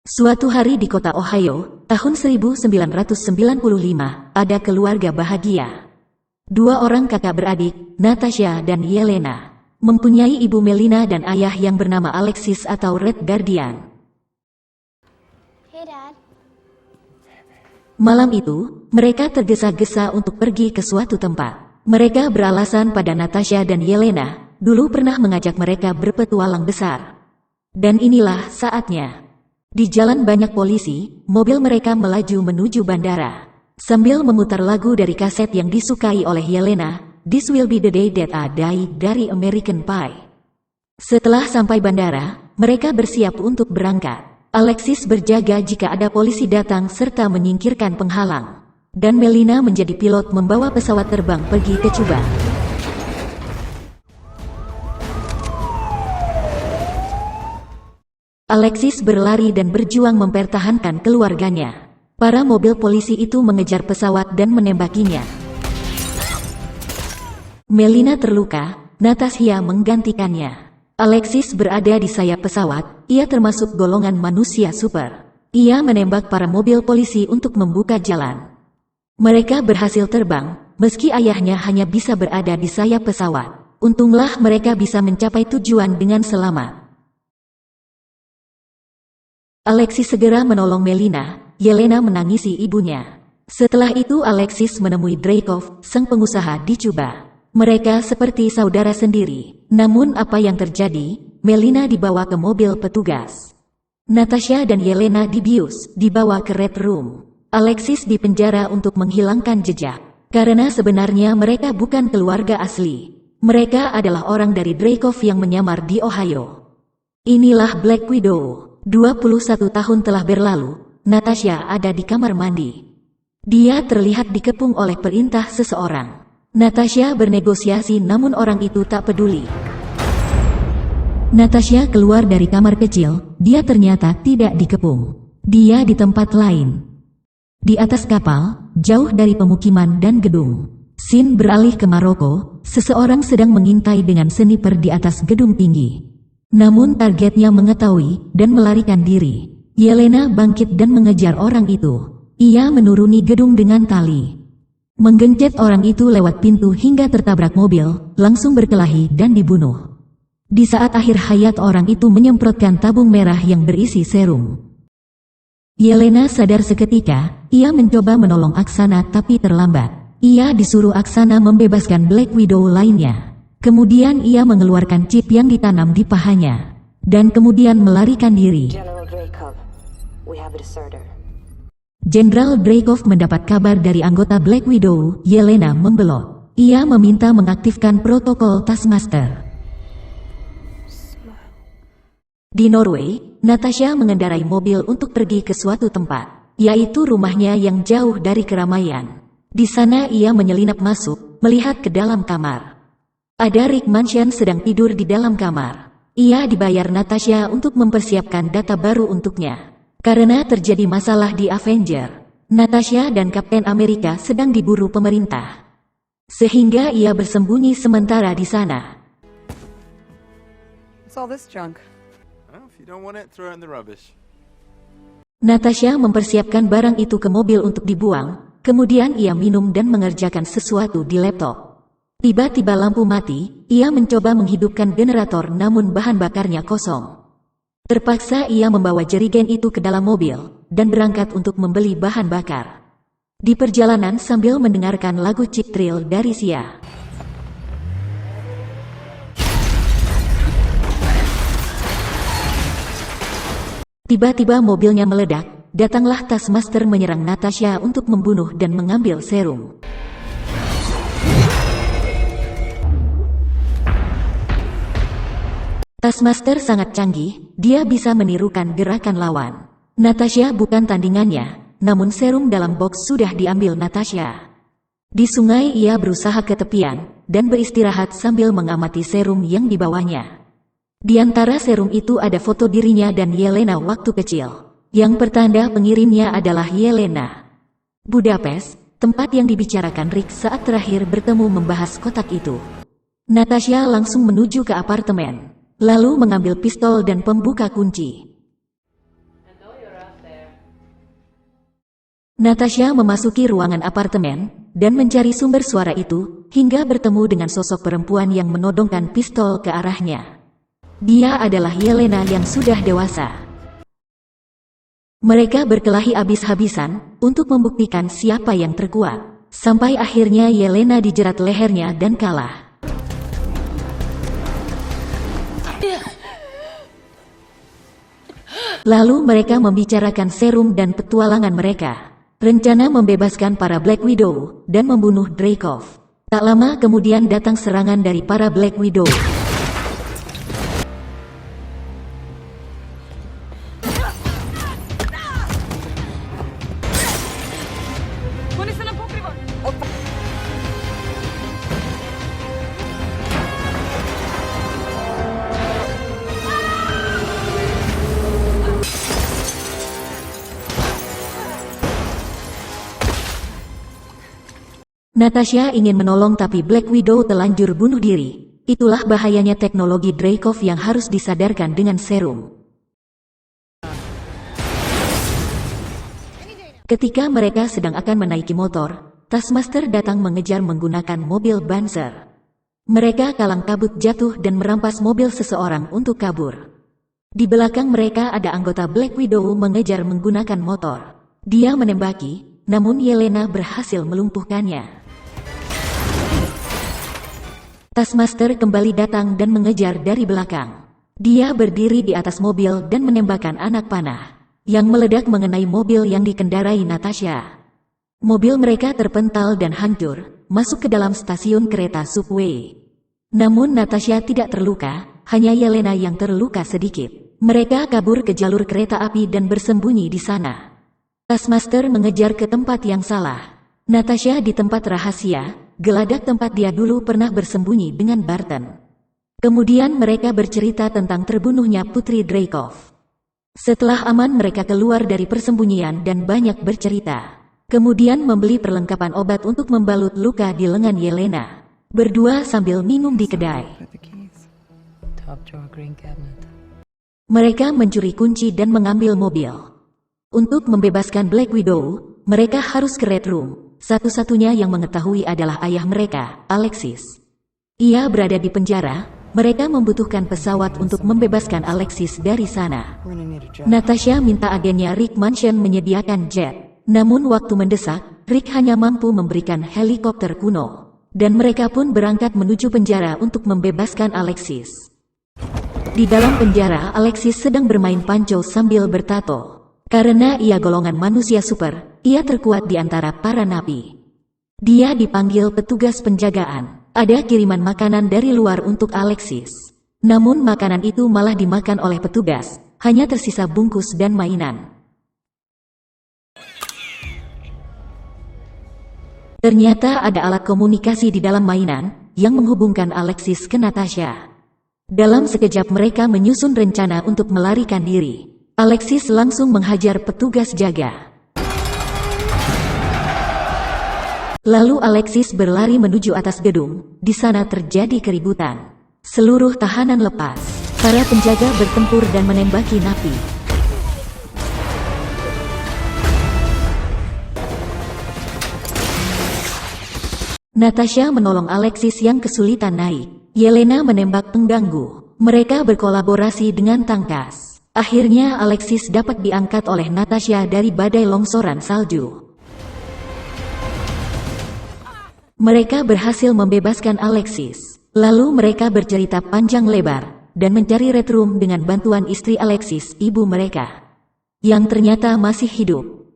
Suatu hari di kota Ohio, tahun 1995, ada keluarga bahagia. Dua orang kakak beradik, Natasha dan Yelena, mempunyai ibu Melina dan ayah yang bernama Alexis atau Red Guardian. Hey, Dad. Malam itu, mereka tergesa-gesa untuk pergi ke suatu tempat. Mereka beralasan pada Natasha dan Yelena, dulu pernah mengajak mereka berpetualang besar. Dan inilah saatnya. Di jalan banyak polisi, mobil mereka melaju menuju bandara. Sambil memutar lagu dari kaset yang disukai oleh Yelena, This Will Be the Day That I Die dari American Pie. Setelah sampai bandara, mereka bersiap untuk berangkat. Alexis berjaga jika ada polisi datang serta menyingkirkan penghalang. Dan Melina menjadi pilot membawa pesawat terbang pergi ke Cuba. Alexis berlari dan berjuang mempertahankan keluarganya. Para mobil polisi itu mengejar pesawat dan menembakinya. Melina terluka, Natasha menggantikannya. Alexis berada di sayap pesawat, ia termasuk golongan manusia super. Ia menembak para mobil polisi untuk membuka jalan. Mereka berhasil terbang, meski ayahnya hanya bisa berada di sayap pesawat. Untunglah mereka bisa mencapai tujuan dengan selamat. Alexis segera menolong Melina, Yelena menangisi ibunya. Setelah itu Alexis menemui Dreykov, sang pengusaha di Cuba. Mereka seperti saudara sendiri. Namun apa yang terjadi? Melina dibawa ke mobil petugas. Natasha dan Yelena dibius, dibawa ke Red Room. Alexis dipenjara untuk menghilangkan jejak. Karena sebenarnya mereka bukan keluarga asli. Mereka adalah orang dari Dreykov yang menyamar di Ohio. Inilah Black Widow. 21 tahun telah berlalu, Natasha ada di kamar mandi. Dia terlihat dikepung oleh perintah seseorang. Natasha bernegosiasi namun orang itu tak peduli. Natasha keluar dari kamar kecil, dia ternyata tidak dikepung. Dia di tempat lain. Di atas kapal, jauh dari pemukiman dan gedung. Scene beralih ke Maroko, seseorang sedang mengintai dengan sniper di atas gedung tinggi. Namun targetnya mengetahui dan melarikan diri. Yelena bangkit dan mengejar orang itu. Ia menuruni gedung dengan tali. Menggencet orang itu lewat pintu hingga tertabrak mobil, langsung berkelahi dan dibunuh. Di saat akhir hayat orang itu menyemprotkan tabung merah yang berisi serum. Yelena sadar seketika, ia mencoba menolong Aksana tapi terlambat. Ia disuruh Aksana membebaskan Black Widow lainnya. Kemudian ia mengeluarkan chip yang ditanam di pahanya. Dan kemudian melarikan diri. Jenderal Dreykov mendapat kabar dari anggota Black Widow, Yelena membelot. Ia meminta mengaktifkan protokol Taskmaster. Di Norway, Natasha mengendarai mobil untuk pergi ke suatu tempat, yaitu rumahnya yang jauh dari keramaian. Di sana ia menyelinap masuk, melihat ke dalam kamar. Ada Rick Mansion sedang tidur di dalam kamar. Ia dibayar Natasha untuk mempersiapkan data baru untuknya. Karena terjadi masalah di Avenger, Natasha dan Kapten Amerika sedang diburu pemerintah. Sehingga ia bersembunyi sementara di sana. Natasha mempersiapkan barang itu ke mobil untuk dibuang, kemudian ia minum dan mengerjakan sesuatu di laptop. Tiba-tiba lampu mati, ia mencoba menghidupkan generator namun bahan bakarnya kosong. Terpaksa ia membawa jerigen itu ke dalam mobil, dan berangkat untuk membeli bahan bakar. Di perjalanan sambil mendengarkan lagu Cheap Thrill dari Sia. Tiba-tiba mobilnya meledak, datanglah Taskmaster menyerang Natasha untuk membunuh dan mengambil serum. Taskmaster sangat canggih, dia bisa menirukan gerakan lawan. Natasha bukan tandingannya, namun serum dalam box sudah diambil Natasha. Di sungai ia berusaha ke tepian, dan beristirahat sambil mengamati serum yang dibawanya. Di antara serum itu ada foto dirinya dan Yelena waktu kecil. Yang pertanda pengirimnya adalah Yelena. Budapest, tempat yang dibicarakan Rick saat terakhir bertemu membahas kotak itu. Natasha langsung menuju ke apartemen. Lalu mengambil pistol dan pembuka kunci. Natasha memasuki ruangan apartemen dan mencari sumber suara itu hingga bertemu dengan sosok perempuan yang menodongkan pistol ke arahnya. Dia adalah Yelena yang sudah dewasa. Mereka berkelahi habis-habisan untuk membuktikan siapa yang terkuat. Sampai akhirnya Yelena dijerat lehernya dan kalah. Lalu mereka membicarakan serum dan petualangan mereka. Rencana membebaskan para Black Widow dan membunuh Dreykov. Tak lama kemudian datang serangan dari para Black Widow. Natasha ingin menolong tapi Black Widow telanjur bunuh diri. Itulah bahayanya teknologi Dreykov yang harus disadarkan dengan serum. Ketika mereka sedang akan menaiki motor, Taskmaster datang mengejar menggunakan mobil Banzer. Mereka kalang kabut jatuh dan merampas mobil seseorang untuk kabur. Di belakang mereka ada anggota Black Widow mengejar menggunakan motor. Dia menembaki, namun Yelena berhasil melumpuhkannya. Taskmaster kembali datang dan mengejar dari belakang. Dia berdiri di atas mobil dan menembakkan anak panah yang meledak mengenai mobil yang dikendarai Natasha. Mobil mereka terpental dan hancur, masuk ke dalam stasiun kereta subway. Namun Natasha tidak terluka, hanya Yelena yang terluka sedikit. Mereka kabur ke jalur kereta api dan bersembunyi di sana. Taskmaster mengejar ke tempat yang salah. Natasha di tempat rahasia, geladak tempat dia dulu pernah bersembunyi dengan Barton. Kemudian mereka bercerita tentang terbunuhnya Putri Dreykov. Setelah aman mereka keluar dari persembunyian dan banyak bercerita. Kemudian membeli perlengkapan obat untuk membalut luka di lengan Yelena. Berdua sambil minum di kedai. Mereka mencuri kunci dan mengambil mobil. Untuk membebaskan Black Widow, mereka harus ke Red Room. Satu-satunya yang mengetahui adalah ayah mereka, Alexis. Ia berada di penjara, mereka membutuhkan pesawat untuk membebaskan Alexis dari sana. Natasha minta agennya Rick Mansion menyediakan jet. Namun waktu mendesak, Rick hanya mampu memberikan helikopter kuno. Dan mereka pun berangkat menuju penjara untuk membebaskan Alexis. Di dalam penjara, Alexis sedang bermain panco sambil bertato. Karena ia golongan manusia super, ia terkuat di antara para napi. Dia dipanggil petugas penjagaan. Ada kiriman makanan dari luar untuk Alexis. Namun makanan itu malah dimakan oleh petugas, hanya tersisa bungkus dan mainan. Ternyata ada alat komunikasi di dalam mainan yang menghubungkan Alexis ke Natasha. Dalam sekejap mereka menyusun rencana untuk melarikan diri. Alexis langsung menghajar petugas jaga. Lalu Alexis berlari menuju atas gedung. Di sana terjadi keributan. Seluruh tahanan lepas. Para penjaga bertempur dan menembaki napi. Natasha menolong Alexis yang kesulitan naik. Yelena menembak pengganggu. Mereka berkolaborasi dengan tangkas. Akhirnya Alexis dapat diangkat oleh Natasha dari badai longsoran salju. Mereka berhasil membebaskan Alexis. Lalu mereka bercerita panjang lebar dan mencari Red Room dengan bantuan istri Alexis, ibu mereka, yang ternyata masih hidup.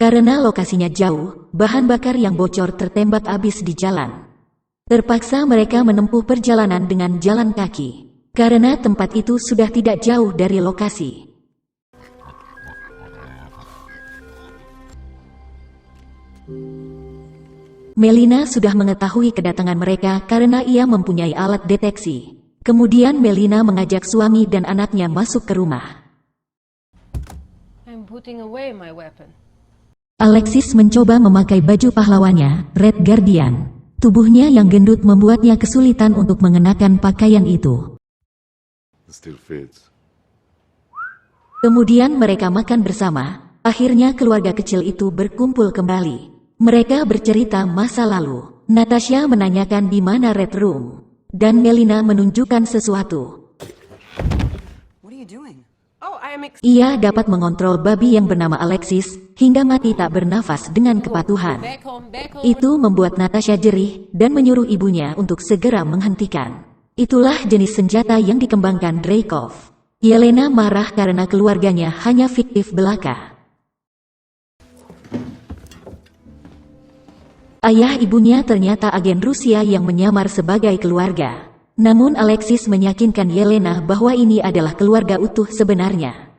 Karena lokasinya jauh, bahan bakar yang bocor tertembak habis di jalan. Terpaksa mereka menempuh perjalanan dengan jalan kaki. Karena tempat itu sudah tidak jauh dari lokasi. Melina sudah mengetahui kedatangan mereka karena ia mempunyai alat deteksi. Kemudian Melina mengajak suami dan anaknya masuk ke rumah. Alexis mencoba memakai baju pahlawannya, Red Guardian. Tubuhnya yang gendut membuatnya kesulitan untuk mengenakan pakaian itu. Kemudian mereka makan bersama. Akhirnya keluarga kecil itu berkumpul kembali. Mereka bercerita masa lalu. Natasha menanyakan di mana Red Room. Dan Melina menunjukkan sesuatu. What are you doing? Ia dapat mengontrol babi yang bernama Alexis, hingga mati tak bernafas dengan kepatuhan. Itu membuat Natasha jerih, dan menyuruh ibunya untuk segera menghentikan. Itulah jenis senjata yang dikembangkan Dreykov. Yelena marah karena keluarganya hanya fiktif belaka. Ayah ibunya ternyata agen Rusia yang menyamar sebagai keluarga. Namun Alexis meyakinkan Yelena bahwa ini adalah keluarga utuh sebenarnya.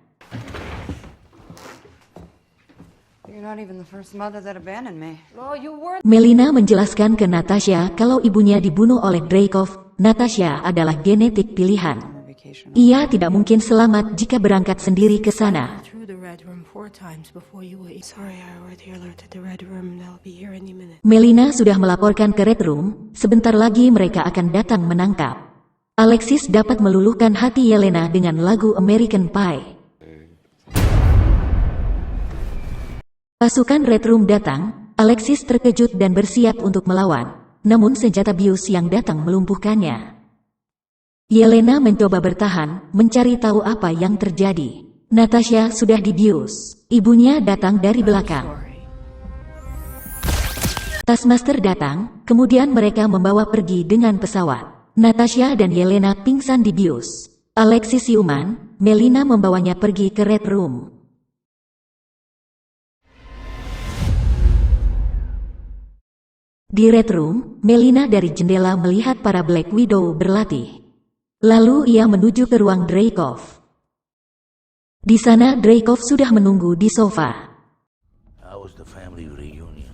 You're not even the first mother that abandoned me. Melina menjelaskan ke Natasha kalau ibunya dibunuh oleh Dreykov. Natasha adalah genetik pilihan. Vacation. Ia tidak mungkin selamat jika berangkat sendiri ke sana. Through the red room 4 times before you were. Sorry, I already alerted the red room. They'll be here any minute. Melina sudah melaporkan ke Red Room, sebentar lagi mereka akan datang menangkap. Alexis dapat meluluhkan hati Yelena dengan lagu American Pie. Pasukan Red Room datang, Alexis terkejut dan bersiap untuk melawan, namun senjata bius yang datang melumpuhkannya. Yelena mencoba bertahan, mencari tahu apa yang terjadi. Natasha sudah dibius. Ibunya datang dari belakang. Taskmaster datang, kemudian mereka membawa pergi dengan pesawat. Natasha dan Yelena pingsan dibius. Alexis siuman, Melina membawanya pergi ke Red Room. Di Red Room, Melina dari jendela melihat para Black Widow berlatih. Lalu ia menuju ke ruang Dreykov. Di sana Dreykov sudah menunggu di sofa. How was the family reunion?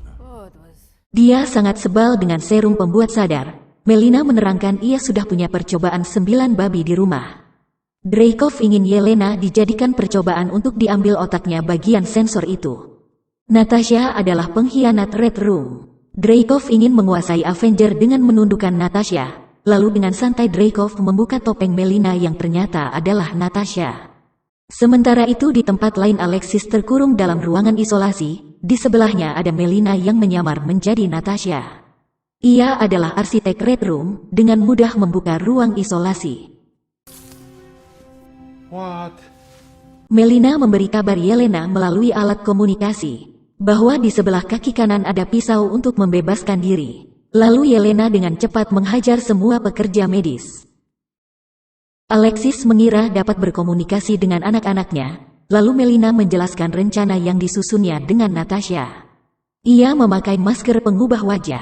Dia sangat sebal dengan serum pembuat sadar. Melina menerangkan ia sudah punya percobaan 9 babi di rumah. Dreykov ingin Yelena dijadikan percobaan untuk diambil otaknya bagian sensor itu. Natasha adalah pengkhianat Red Room. Dreykov ingin menguasai Avenger dengan menundukkan Natasha. Lalu dengan santai Dreykov membuka topeng Melina yang ternyata adalah Natasha. Sementara itu di tempat lain Alexis terkurung dalam ruangan isolasi, di sebelahnya ada Melina yang menyamar menjadi Natasha. Ia adalah arsitek Red Room, dengan mudah membuka ruang isolasi. What? Melina memberi kabar Yelena melalui alat komunikasi, bahwa di sebelah kaki kanan ada pisau untuk membebaskan diri. Lalu Yelena dengan cepat menghajar semua pekerja medis. Alexis mengira dapat berkomunikasi dengan anak-anaknya, lalu Melina menjelaskan rencana yang disusunnya dengan Natasha. Ia memakai masker pengubah wajah.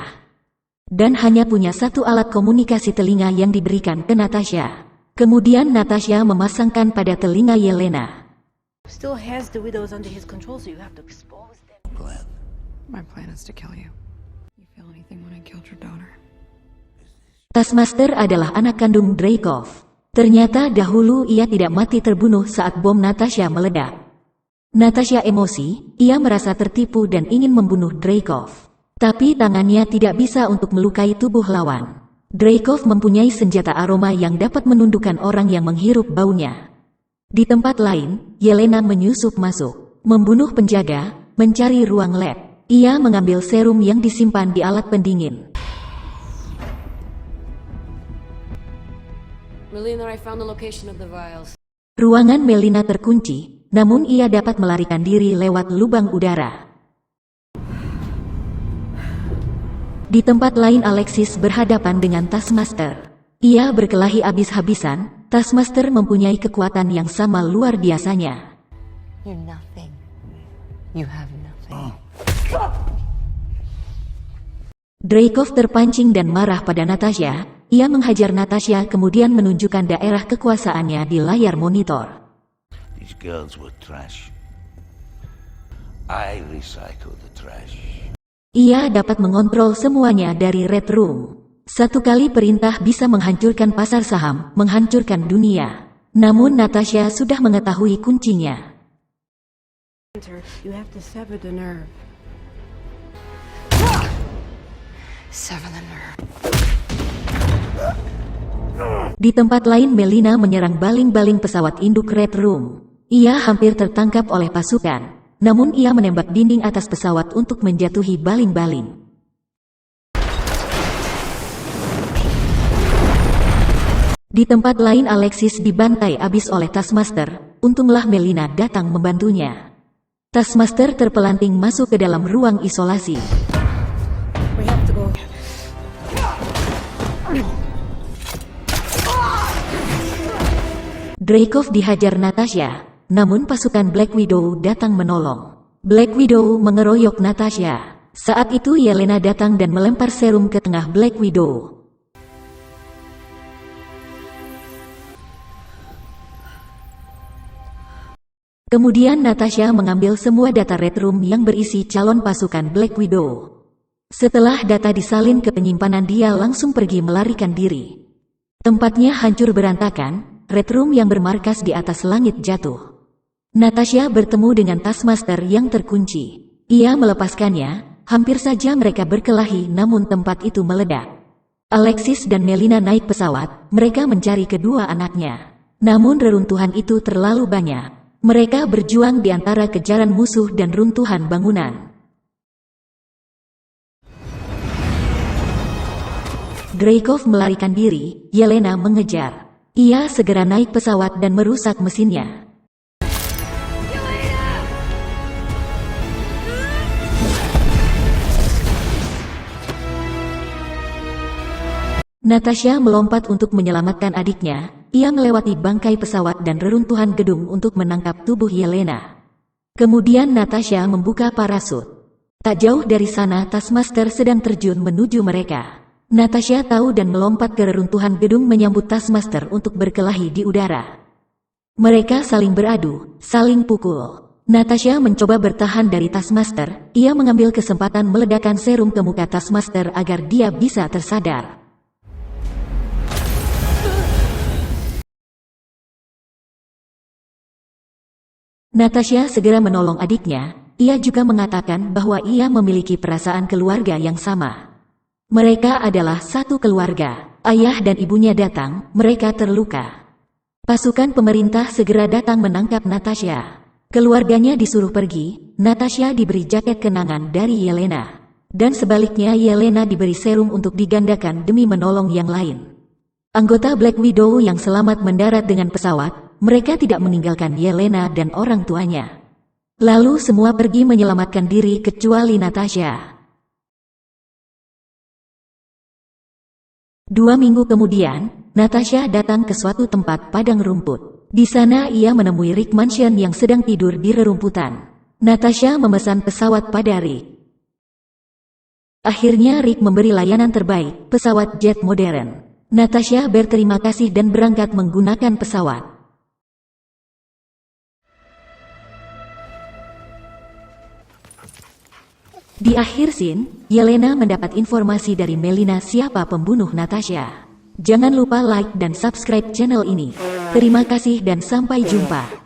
Dan hanya punya satu alat komunikasi telinga yang diberikan ke Natasha. Kemudian Natasha memasangkan pada telinga Yelena. Still has the widows under his control, so you have to expose them. Plan. My plan is to kill you. You feel anything when I killed your daughter? Taskmaster adalah anak kandung Dreykov. Ternyata dahulu ia tidak mati terbunuh saat bom Natasha meledak. Natasha emosi, ia merasa tertipu dan ingin membunuh Dreykov. Tapi tangannya tidak bisa untuk melukai tubuh lawan. Dreykov mempunyai senjata aroma yang dapat menundukkan orang yang menghirup baunya. Di tempat lain, Yelena menyusup masuk, membunuh penjaga, mencari ruang lab. Ia mengambil serum yang disimpan di alat pendingin. Melina, I found the location of the vials. Ruangan Melina terkunci, namun ia dapat melarikan diri lewat lubang udara. Di tempat lain Alexis berhadapan dengan Taskmaster. Ia berkelahi habis-habisan, Taskmaster mempunyai kekuatan yang sama luar biasanya. You're nothing. You have nothing. Dreykov terpancing dan marah pada Natasha. Ia menghajar Natasha kemudian menunjukkan daerah kekuasaannya di layar monitor. These girls were trash. I recycle the trash. Ia dapat mengontrol semuanya dari Red Room. Satu kali perintah bisa menghancurkan pasar saham, menghancurkan dunia. Namun Natasha sudah mengetahui kuncinya. You have to sever the nerve. Sever the nerve. Di tempat lain Melina menyerang baling-baling pesawat induk Red Room. Ia hampir tertangkap oleh pasukan. namun ia menembak dinding atas pesawat untuk menjatuhi baling-baling. Di tempat lain Alexis dibantai abis oleh Taskmaster, untunglah Melina datang membantunya. Taskmaster terpelanting masuk ke dalam ruang isolasi. We have to go. Dreykov dihajar Natasha, namun pasukan Black Widow datang menolong. Black Widow mengeroyok Natasha. Saat itu Yelena datang dan melempar serum ke tengah Black Widow. Kemudian Natasha mengambil semua data Red Room yang berisi calon pasukan Black Widow. Setelah data disalin ke penyimpanan, dia langsung pergi melarikan diri. Tempatnya hancur berantakan, Red Room yang bermarkas di atas langit jatuh. Natasha bertemu dengan Taskmaster yang terkunci. Ia melepaskannya, hampir saja mereka berkelahi namun tempat itu meledak. Alexis dan Melina naik pesawat, mereka mencari kedua anaknya. Namun reruntuhan itu terlalu banyak. Mereka berjuang di antara kejaran musuh dan runtuhan bangunan. Dreykov melarikan diri, Yelena mengejar. Ia segera naik pesawat dan merusak mesinnya. Natasha melompat untuk menyelamatkan adiknya. Ia melewati bangkai pesawat dan reruntuhan gedung untuk menangkap tubuh Yelena. Kemudian Natasha membuka parasut. Tak jauh dari sana Taskmaster sedang terjun menuju mereka. Natasha tahu dan melompat ke reruntuhan gedung menyambut Taskmaster untuk berkelahi di udara. Mereka saling beradu, saling pukul. Natasha mencoba bertahan dari Taskmaster. Ia mengambil kesempatan meledakkan serum ke muka Taskmaster agar dia bisa tersadar. Natasha segera menolong adiknya. Ia juga mengatakan bahwa ia memiliki perasaan keluarga yang sama. Mereka adalah satu keluarga. Ayah dan ibunya datang, mereka terluka. Pasukan pemerintah segera datang menangkap Natasha. Keluarganya disuruh pergi, Natasha diberi jaket kenangan dari Yelena. Dan sebaliknya Yelena diberi serum untuk digandakan demi menolong yang lain. Anggota Black Widow yang selamat mendarat dengan pesawat. Mereka tidak meninggalkan Yelena dan orang tuanya. Lalu semua pergi menyelamatkan diri kecuali Natasha. 2 minggu kemudian, Natasha datang ke suatu tempat padang rumput. Di sana ia menemui Rick Mansion yang sedang tidur di rerumputan. Natasha memesan pesawat pada Rick. Akhirnya Rick memberi layanan terbaik, pesawat jet modern. Natasha berterima kasih dan berangkat menggunakan pesawat. Di akhir scene, Yelena mendapat informasi dari Melina siapa pembunuh Natasha. Jangan lupa like dan subscribe channel ini. Terima kasih dan sampai jumpa.